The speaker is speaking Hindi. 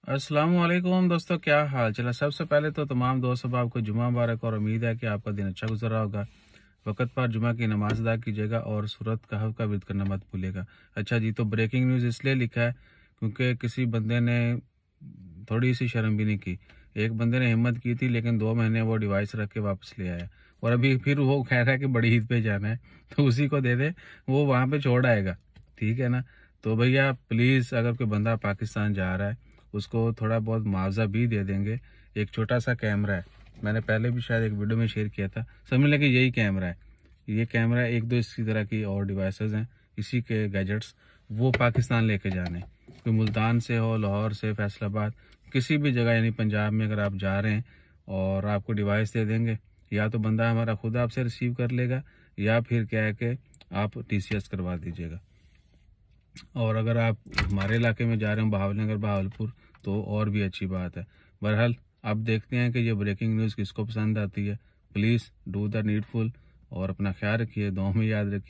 अस्सलाम वालेकुम दोस्तों, क्या हाल चला। सबसे पहले तो तमाम दोस्त अहबाब को जुमा मुबारक और उम्मीद है कि आपका दिन अच्छा गुजर रहा होगा। वक़्त पर जुमा की नमाज अदा कीजिएगा और सूरत कहफ का विर्द करना मत भूलिएगा। अच्छा जी, तो ब्रेकिंग न्यूज़ इसलिए लिखा है क्योंकि किसी बंदे ने थोड़ी सी शर्म भी नहीं की। एक बंदे ने हिम्मत की थी लेकिन 2 महीने वो डिवाइस रख के वापस ले आया और अभी फिर वो कह रहा है कि बड़ी ईद पे जाना है तो उसी को दे दे, वो वहाँ पे छोड़ आएगा। ठीक है ना। तो भैया प्लीज़, अगर कोई बंदा पाकिस्तान जा रहा है उसको थोड़ा बहुत मुआवजा भी दे देंगे। एक छोटा सा कैमरा है, मैंने पहले भी शायद एक वीडियो में शेयर किया था, समझ लें कि यही कैमरा है। ये कैमरा, एक दो इसी तरह की और डिवाइसेस हैं, इसी के गैजेट्स, वो पाकिस्तान लेके जाने। कोई मुल्तान से हो, लाहौर से, फैसलाबाद, किसी भी जगह यानी पंजाब में अगर आप जा रहे हैं और आपको डिवाइस दे देंगे, या तो बंदा हमारा खुद आपसे रिसीव कर लेगा या फिर क्या है कि आप टीसीएस करवा दीजिएगा। और अगर आप हमारे इलाके में जा रहे हो, बहावलनगर, बहावलपुर, तो और भी अच्छी बात है। बहरहाल अब देखते हैं कि ये ब्रेकिंग न्यूज़ किसको पसंद आती है। प्लीज़ डू द नीडफुल और अपना ख्याल रखिए, दुआ में याद रखिए।